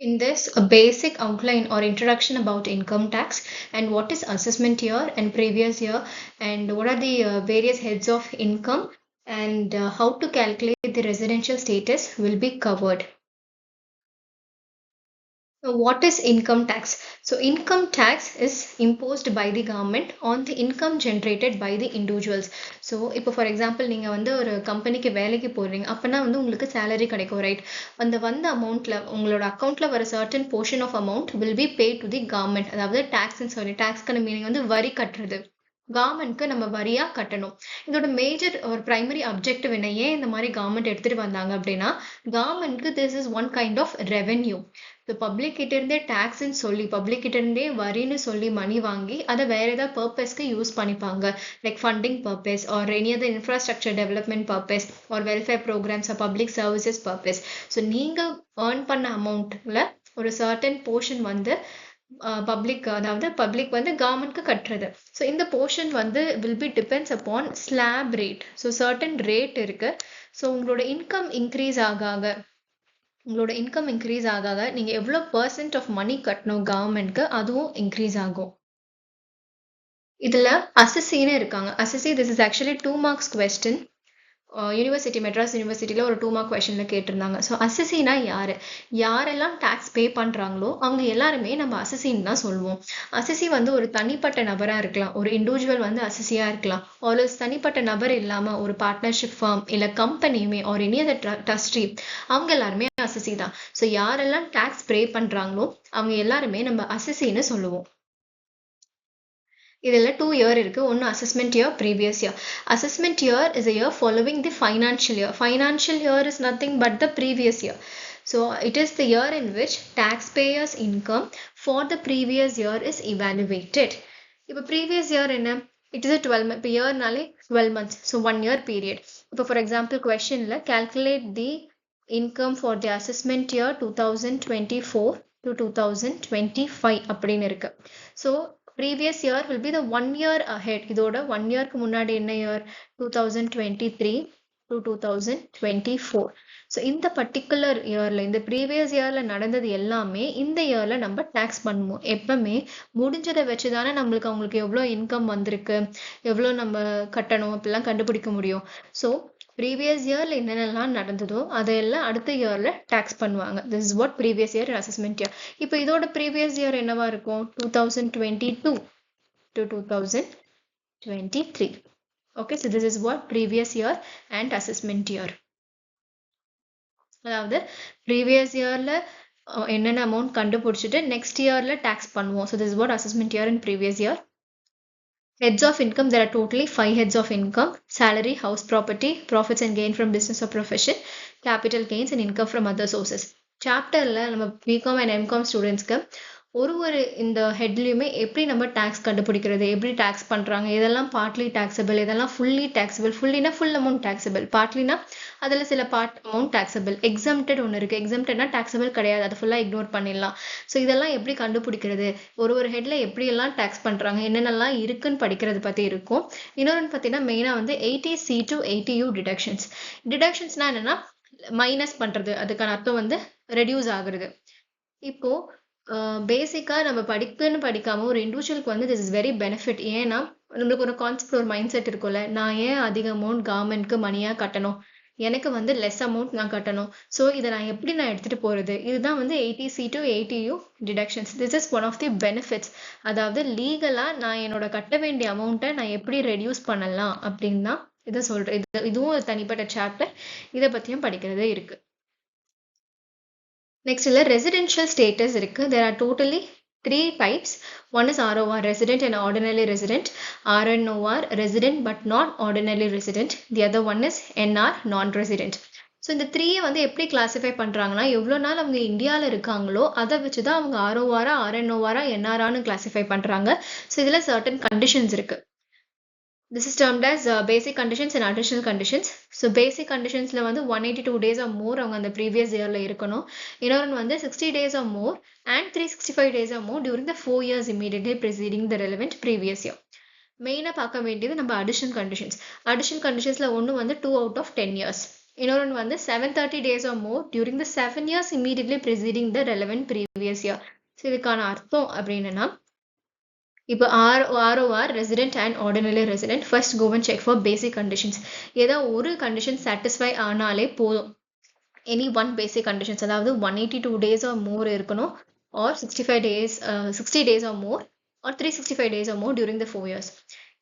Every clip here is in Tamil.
In this, a basic outline or introduction about income tax and what is assessment year and previous year and what are the various heads of income and how to calculate the residential status will be covered. What is income tax? So income tax is imposed by the government on the income generated by the individuals. So இப்போ ஃபார் எக்ஸாம்பிள் நீங்கள் வந்து ஒரு கம்பெனிக்கு வேலைக்கு போடுறீங்க அப்போனா வந்து உங்களுக்கு சேலரி கிடைக்கும் ரைட். அந்த வந்த அமௌண்ட்டில் உங்களோட அக்கௌண்ட்டில் வர certain portion of amount will be pay to the government. அதாவது டேக்ஸ்ன்னு சொல்லி டேக்ஸ்க்கான மீனிங் வந்து வரி கட்டுறது. கவர்மெண்ட்க்கு நம்ம வரியா கட்டணும். இதோட மேஜர் ஒரு பிரைமரி அப்ஜெக்டிவ் என்ன, ஏன் இந்த மாதிரி கவர்மெண்ட் எடுத்துட்டு வந்தாங்க அப்படின்னா கவர்மெண்ட்க்கு this is one kind of revenue. Public கிட்ட இருந்தே டேக்ஸ்ன்னு சொல்லி பப்ளிக் கிட்ட இருந்தே வரின்னு சொல்லி மணி வாங்கி அதை வேற ஏதாவது பர்பஸ்க்கு யூஸ் பண்ணிப்பாங்க. Like funding purpose or any other infrastructure development purpose or welfare programs or public services purpose. So நீங்க ஏர்ன் பண்ண அமௌண்ட்ல ஒரு சர்டன் போர்ஷன் வந்து பப்ளிக், அதாவது பப்ளிக் வந்து கவர்மெண்ட்க்கு கட்டுறது. ஸோ இந்த போர்ஷன் வந்து will be depends upon slab rate. So certain rate இருக்கு. ஸோ உங்களோட இன்கம் இன்க்ரீஸ் ஆக உங்களோட இன்கம் இன்க்ரீஸ் ஆக நீங்கள் எவ்வளோ பர்சன்ட் ஆஃப் மணி கட்டணும் கவர்மெண்ட்க்கு அதுவும் இன்க்ரீஸ் ஆகும். இதில் அசஸின்னு இருக்காங்க. Assessee this is actually 2 marks question. University Madras யூனிவர்சிட்டியில் ஒரு 2 மார்க் கொஷனில் கேட்டிருந்தாங்க. ஸோ அசஸினா யார், யாரெல்லாம் டேக்ஸ் பே பண்ணுறாங்களோ அவங்க எல்லாருமே நம்ம அசஸின்னு தான் சொல்லுவோம். அசஸி வந்து ஒரு தனிப்பட்ட நபராக இருக்கலாம், ஒரு இண்டிவிஜுவல் வந்து அசஸியாக இருக்கலாம், ஒரு தனிப்பட்ட நபர் இல்லாமல் ஒரு பார்ட்னர்ஷிப் ஃபார்ம் இல்லை கம்பெனியுமே ஒரு எனி அதர் ட்ரஸ்டி அவங்க எல்லாருமே அசஸி தான். ஸோ யாரெல்லாம் டேக்ஸ் பே பண்ணுறாங்களோ அவங்க எல்லாருமே நம்ம அசஸின்னு சொல்லுவோம். இதில் 2 year இருக்கு. ஒன்று assessment year, previous year. Assessment year is a year following the financial year. Financial year is nothing but the previous year. So it is the year in which taxpayers' income for the previous year is evaluated. இப்போ previous year என்ன, it is a 12 month. இப்போ yearனாலே 12 months. So 1 year period. இப்போ for example questionல calculate the income for the assessment year 2024 to 2025 அப்படின்னு இருக்கு. So previous year will be the 1 year ahead. இதோட 1 yearக்கு முன்னாடி என்ன year, 2023 to 2024. ஸோ இந்த பர்டிகுலர் இயரில் இந்த ப்ரீவியஸ் இயரில் நடந்தது எல்லாமே இந்த இயரில் நம்ம டேக்ஸ் பண்ணுவோம். எப்பவுமே முடிஞ்சதை வச்சு தானே நம்மளுக்கு அவங்களுக்கு எவ்வளோ இன்கம் வந்திருக்கு எவ்வளோ நம்ம கட்டணும் அப்படிலாம் கண்டுபிடிக்க முடியும். ஸோ ப்ரீவியஸ் இயரில் என்னென்னலாம் நடந்ததோ அதையெல்லாம் அடுத்த இயரில் டேக்ஸ் பண்ணுவாங்க. This is what previous year assessment year. இப்போ இதோட ப்ரீவியஸ் இயர் என்னவா இருக்கும், 2022 to 2023. Okay, so this is what previous year and assessment year. அதாவது ப்ரீவியஸ் இயரில் என்னென்ன அமௌண்ட் கண்டுபிடிச்சிட்டு நெக்ஸ்ட் இயரில் டேக்ஸ் பண்ணுவோம். So this is what assessment year and previous year. Heads of income, there are totally 5 heads of income: salary, house property, profits and gain from business or profession, capital gains and income from other sources. சாப்டர்ல நம்ம பிகாம் அண்ட் எம்காம் ஸ்டூடெண்ட்ஸ்க்கு ஒரு இந்த ஹெட்லையுமே எப்படி நம்ம டேக்ஸ் கண்டுபிடிக்கிறது, எப்படி டேக்ஸ் பண்ணுறாங்க, இதெல்லாம் பார்ட்லி டேக்ஸபிள், இதெல்லாம் ஃபுல்லி டேக்ஸபிள். ஃபுல்லினா ஃபுல் அமௌண்ட் டேக்ஸபிள், பார்ட்லினா அதில் சில பார்ட் அமௌண்ட் டேக்ஸபிள், எக்ஸம்டட் ஒன்று இருக்குது. எக்ஸம்டட்னா டேக்ஸபிள் கிடையாது, அதை ஃபுல்லாக இக்னோர் பண்ணிடலாம். ஸோ இதெல்லாம் எப்படி கண்டுபிடிக்கிறது, ஒரு ஹெட்டில் எப்படியெல்லாம் டேக்ஸ் பண்ணுறாங்க, என்னென்னலாம் இருக்குன்னு படிக்கிறது பற்றி இருக்கும். இன்னொன்று பார்த்தீங்கன்னா மெயினாக வந்து 80C to 80U டிடக்ஷன்ஸ். டிடக்ஷன்ஸ்னால் என்னென்னா மைனஸ் பண்ணுறது, அதுக்கான அர்த்தம் வந்து ரெடியூஸ் ஆகுறது. இப்போது பேசிக்காக நம்ம படிக்காமல் ஒரு இண்டிவிஜுவலுக்கு வந்து திஸ் இஸ் வெரி பெனிஃபிட். ஏன்னா நம்மளுக்கு ஒரு கான்செப்ட், ஒரு மைண்ட் செட் இருக்கும்ல, நான் ஏன் அதிக அமௌண்ட் கவர்மெண்ட்க்கு மணியாக கட்டணும், எனக்கு வந்து லெஸ் அமௌண்ட் நான் கட்டணும், ஸோ இதை நான் எப்படி நான் எடுத்துகிட்டு போகிறது, இதுதான் வந்து 80C to 80U deductions. This is one of the benefits. அதாவது லீகலாக நான் என்னோட கட்ட வேண்டிய அமௌண்ட்டை நான் எப்படி ரெடியூஸ் பண்ணலாம் அப்படின்னு தான் இதை சொல்கிறேன். இதுவும் ஒரு தனிப்பட்ட சாப்டர், இதை பற்றியும் படிக்கிறதே இருக்குது. Next is residential status. There are totally 3 types. One is ROR, resident and ordinary resident. RNOR, resident but not ordinary resident. The other one is NR, non-resident. So இந்த 3 வந்து எப்படி கிளாஸிஃபை பண்ணுறாங்கன்னா எவ்வளோ நாள் அவங்க இந்தியாவில் இருக்காங்களோ அதை வச்சு தான் அவங்க ஆர்ஓஆரா, ஆர்என்ஓஆரா, என்ஆரான்னு கிளாஸிஃபை பண்ணுறாங்க. ஸோ இதில் சர்டன் கண்டிஷன்ஸ் இருக்குது. This is termed as basic conditions and additional conditions. So basic conditions la vandu 182 days or more avanga and the previous year la irukanum. Innoru vandu 60 days or more and 365 days or more during the 4 years immediately preceding the relevant previous year. Main ah paaka vendiyadhu நம்ம additional conditions. Additional conditions la onnu vandu 2 out of 10 years. இன்னொன்று வந்து 730 days or more during the 7 years immediately preceding the relevant previous year. So இதுக்கான அர்த்தம் அப்படின்னா இப்போ ROR resident and ordinary resident first go and check for basic conditions. ஏதோ ஒரு கண்டிஷன் சாட்டிஸ்ஃபை ஆனாலே போதும். எனி ஒன் பேசிக் கண்டிஷன்ஸ், அதாவது 182 days or more இருக்கணும், R 65 days 60 days or more, or 365 days or more during the 4 years.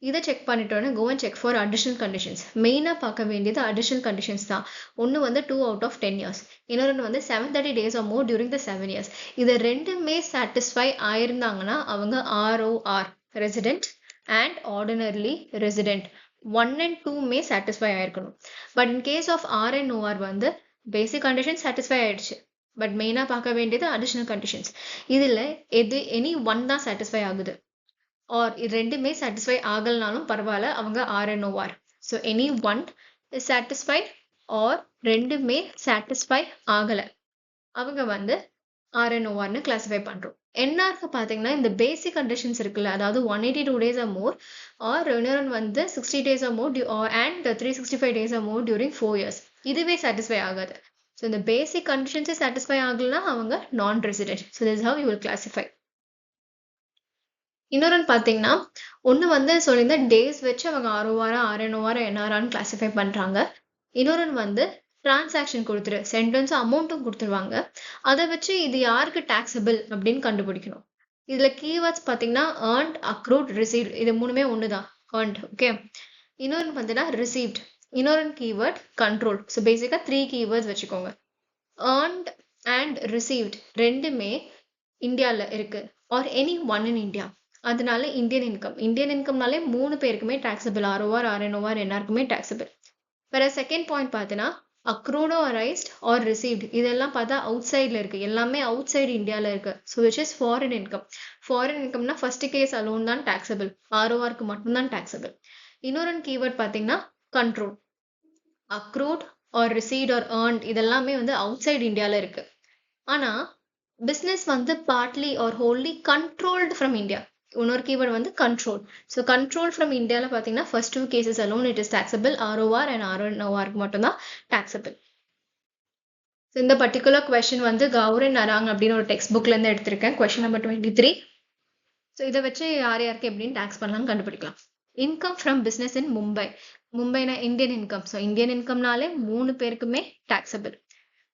இதை செக் பண்ணிட்டோன்னே go and check for additional conditions. மெயினாக பார்க்க வேண்டியது அடிஷனல் கண்டிஷன்ஸ் தான். ஒன்று வந்து 2 out of 10 years, இன்னொன்று வந்து 730 days or more during the 7 years. இது ரெண்டுமே சாட்டிஸ்ஃபை ஆயிருந்தாங்கன்னா அவங்க ROR resident and ordinary resident 1 and 2மே சாட்டிஸ்ஃபை ஆயிருக்கணும். But in case of RNOR வந்து பேசிக் கண்டிஷன் சாட்டிஸ்ஃபை ஆயிடுச்சு, பட் மெயினாக பார்க்க வேண்டியது அடிஷனல் கண்டிஷன்ஸ். இதில் எனி ஒன் தான் சாட்டிஸ்ஃபை ஆகுது, ஆர் இது ரெண்டுமே சாட்டிஸ்ஃபை ஆகலனாலும் பரவாயில்ல, அவங்க RNOR. So any one is satisfied or ரெண்டுமே சாட்டிஸ்ஃபை ஆகலை, அவங்க வந்து ஆர்என்ஓஆர்னு கிளாஸிஃபை பண்ணுறோம். என்ஆருக்கு பார்த்தீங்கன்னா இந்த பேசிக் கண்டிஷன்ஸ் இருக்குல்ல, அதாவது 182 days or more, ஆர் இன்னொன்று வந்து 60 days or more and 365 days or more during 4 years, இதுவே சாட்டிஸ்ஃபை ஆகாது. ஸோ இந்த பேசிக் கண்டிஷன்ஸே சாட்டிஸ்ஃபை ஆகலைன்னா அவங்க நான் resident. So this how you will classify. இன்னொன்று பார்த்தீங்கன்னா ஒன்று வந்து சொல்லியிருந்தேன் டேஸ் வச்சு அவங்க ஆர்ஓஆரா ஆர்என்ஓஆரா என்ஆர்ஆன்னு கிளாஸிஃபை பண்ணுறாங்க. இன்னொன்று வந்து டிரான்சாக்ஷன் கொடுத்துரு சென்டென்ஸும் அமௌண்ட்டும் கொடுத்துருவாங்க, அதை வச்சு இது யாருக்கு டாக்ஸபிள் அப்படின்னு கண்டுபிடிக்கணும். இதில் கீவேர்ட்ஸ் பார்த்தீங்கன்னா ஏர்ன்ட், அக்ரூட், ரிசீவ்ட், இது மூணுமே ஒன்று தான், ஏர்ன்ட். ஓகே. இன்னொன்று பார்த்தீங்கன்னா ரிசீவ்ட், இன்னொரு கீவேர்ட் கண்ட்ரோல். ஸோ பேசிக்காக 3 keywords வச்சுக்கோங்க. ஏர்ன்ட் அண்ட் ரிசீவ்ட் ரெண்டுமே இந்தியாவில் இருக்கு, or any one in India. அதனால இந்தியன் இன்கம்னாலே 3 பேருக்குமே டாக்ஸபிள், ஆர்ஓஆர் ஆர்என்ஓஆர் எல்லாருக்குமே டாக்ஸபிள். வேற செகண்ட் பாயிண்ட் பார்த்தீங்கன்னா அக்ரூடோ அரைஸ்ட் ஆர் ரிசீவ்ட், இதெல்லாம் பார்த்தா அவுட் சைடில் இருக்குது, எல்லாமே அவுட் சைடு இந்தியாவில் இருக்குது. So which is foreign income. Foreign இன்கம்னா ஃபர்ஸ்ட் கேஸ் அலோன் தான் டாக்ஸபிள், ஆர்ஓஆருக்கு மட்டும்தான் டாக்ஸபிள். இன்னொரு கீவேர்ட் பார்த்தீங்கன்னா control. Accrued or received or earned இதெல்லாமே வந்து அவுட் சைடு இந்தியாவில் இருக்குது. ஆனால் பிஸ்னஸ் வந்து partly or wholly controlled from India. இன்னொரு கீவேர்ட் வந்து கண்ட்ரோல். ஸோ கண்ட்ரோல் ஃப்ரம் இந்தியாவில் பார்த்தீங்கன்னா first 2 cases alone it is taxable, ROR and ஆர்என்ஓஆருக்கு மட்டும்தான் டாக்ஸபிள். ஸோ இந்த பர்டிகுலர் கொஸ்டின் வந்து கௌரன் நராங் அப்படின்னு ஒரு டெக்ஸ்ட் புக்லேருந்து எடுத்திருக்கேன், கொஸ்டின் நம்பர் 23. ஸோ இதை வச்சு யார் யாருக்கு எப்படின்னு டாக்ஸ் பண்ணலாம்னு கண்டுபிடிக்கலாம். இன்கம் ஃப்ரம் பிஸ்னஸ் இன் மும்பைனா இந்தியன் இன்கம். ஸோ இந்தியன் இன்கம்னாலே 3 பேருக்குமே taxable.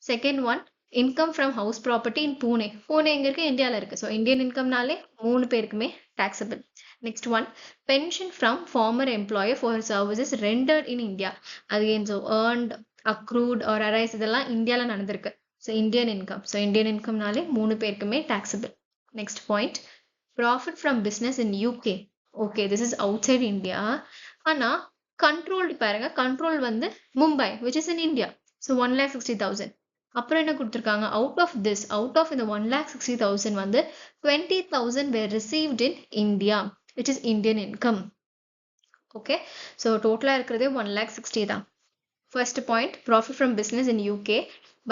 Second one income from house property in Pune எங்கே இருக்குது, இந்தியாவில் இருக்குது. ஸோ இந்தியன் இன்கம்னாலே 3 பேருக்குமே taxable. Next one pension from former employer for services rendered in India. Again so earned, accrued or arise இதெல்லாம் இந்தியாவில் நடந்திருக்கு. So Indian income. So Indian இன்கம்னாலே 3 பேருக்குமே taxable. Next point profit from business in UK. Okay, this is outside India. ஆனால் கண்ட்ரோல்டு பாருங்க, கண்ட்ரோல் வந்து Mumbai which is in India. So 1,60,000. அப்புறம் என்ன கொடுத்துருக்காங்க, அவுட் ஆஃப் இந்த 1,60,000 வந்து 20,000 were received in India which is Indian income. Okay, so டோட்டலாக இருக்கிறதே 1,60,000 தான். First point profit from business in UK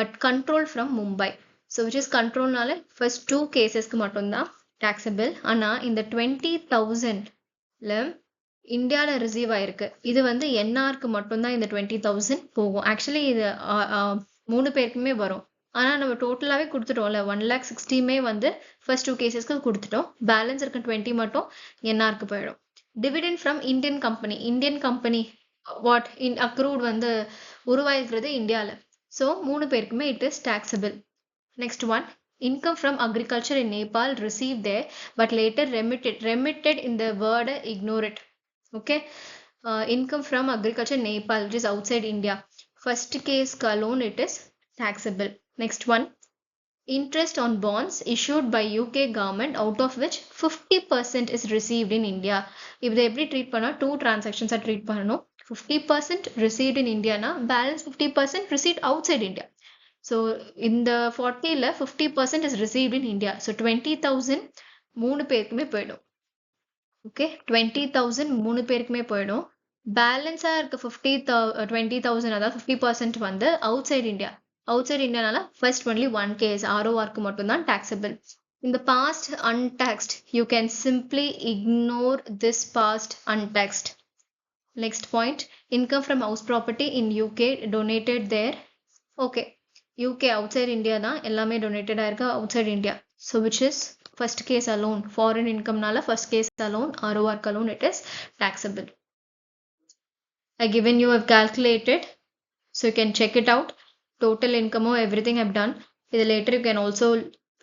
but control from Mumbai. So which is கண்ட்ரோல்னால ஃபர்ஸ்ட் 2 cases மட்டும்தான் டாக்ஸபிள். ஆனால் இந்த 20,000ல இந்தியாவில் ரிசீவ் ஆயிருக்கு, இது வந்து என்ஆருக்கு மட்டும்தான் இந்த 20,000 போகும். ஆக்சுவலி இது 3 பேருக்குமே வரும், ஆனால் நம்ம டோட்டலாகவே கொடுத்துட்டோம்ல 1,60,000மே வந்து ஃபர்ஸ்ட் 2 cases கொடுத்துட்டோம். பேலன்ஸ் இருக்க 20 மட்டும் என்ஆருக்கு போயிடும். Dividend from Indian company what in accrued வந்து உருவாகிறது இந்தியாவில். ஸோ 3 பேருக்குமே it is taxable. Next one income from agriculture in Nepal receive there but later remitted in the வேர்டை ignore it. Okay, income from agriculture Nepal which is outside India. First case alone it is taxable. Next one interest on bonds issued by UK government out of which 50% is received in India. If they every treat panna 2 transactions are treat panano 50% received in India na balance 50% received outside India. So in the 40 la 50% is received in India. So 20,000 3 பேருக்குமே போய்டும். ஓகே, 20,000 3 பேருக்குமே போய்டும். பேலன்ஸாக இருக்க 20,000 அதாவது 50% வந்து அவுட் சைட் இந்தியானால ஃபர்ஸ்ட் ஒன்லி 1 case ஆர்ஓஆருக்கு மட்டும்தான் டாக்ஸபிள். இந்த past untaxed you can simply ignore this past untaxed. Next point, income from house property in UK donated there. Okay, UK outside India தான் எல்லாமே donated ஆயிருக்கு outside India. So which is first case alone, foreign income நால first case alone, ROR alone it is taxable. I given you have calculated, so you can check it out. Total income or everything I've done. Later you can also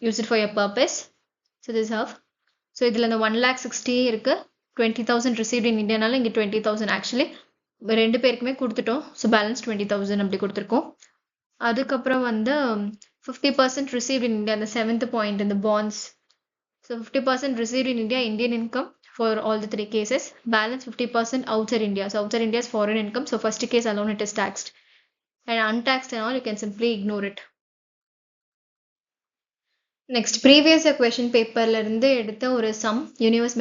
use it for your purpose. So this is how. So இதில் இந்த 1,60,000 இருக்கு, 20,000 received in India நால இங்க 20,000 actually ரெண்டு பேருக்குமே கொடுத்துட்டோம். ஸோ பேலன்ஸ் 20,000 அப்படி கொடுத்துருக்கோம். அதுக்கப்புறம் வந்து 50% received in India, the 7th point in the bonds. So 50% received in India, Indian income for all the three cases. Balance 50% outside India. So outside India is foreign income. So first case alone it is taxed. And untaxed and all you can simply ignore it. Next, previous year question paper la irundhu edutha oru sum,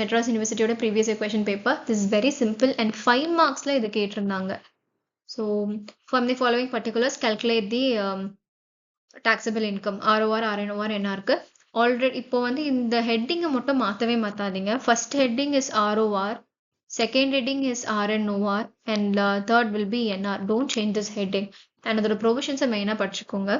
Madras University oda previous year question paper. This is very simple and 5 marks la idu ketirundanga. So from the following particulars calculate the taxable income. ROR, RNOR என்ன இருக்கு ஆல்ரெடி. இப்போ வந்து இந்த ஹெட்டிங்கை மட்டும் மாற்றவே மாற்றாதீங்க. First heading is ROR, second heading is RNOR and third will be NR. Don't change this heading and அதோட ப்ரொவிஷன்ஸை மெயினாக படிச்சுக்கோங்க.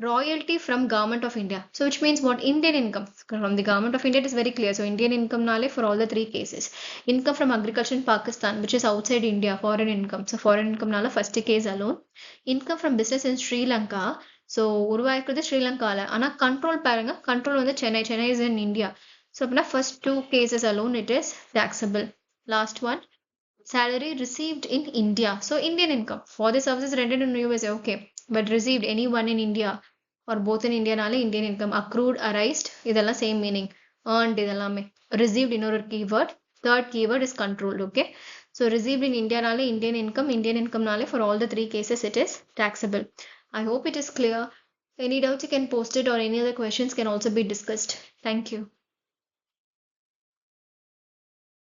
Royalty from Government of India. So which means what? Indian income from the Government of India, it is very clear. So Indian income nale for all the three cases. Income from agriculture in Pakistan, which is outside India, foreign income. So foreign income nala first case alone. Income from business in Sri Lanka. So உருவாக்குறது ஸ்ரீலங்கால, ஆனா கண்ட்ரோல் பாருங்க, கண்ட்ரோல் வந்து Chennai is in India. So அப்படின்னா first two cases alone it is taxable. Last one, salary received in India. So Indian income for the services rendered in USA, okay, but received anyone in India or both in India nale Indian income. Accrued, arised, இதெல்லாம் same meaning. Earned இதெல்லாமே. Received இன்னொரு keyword. Third keyword is controlled, okay. So received in India nale Indian income nale for all the three cases it is taxable. I hope it is clear. Any doubts you can post it or any other questions can also be discussed. Thank you.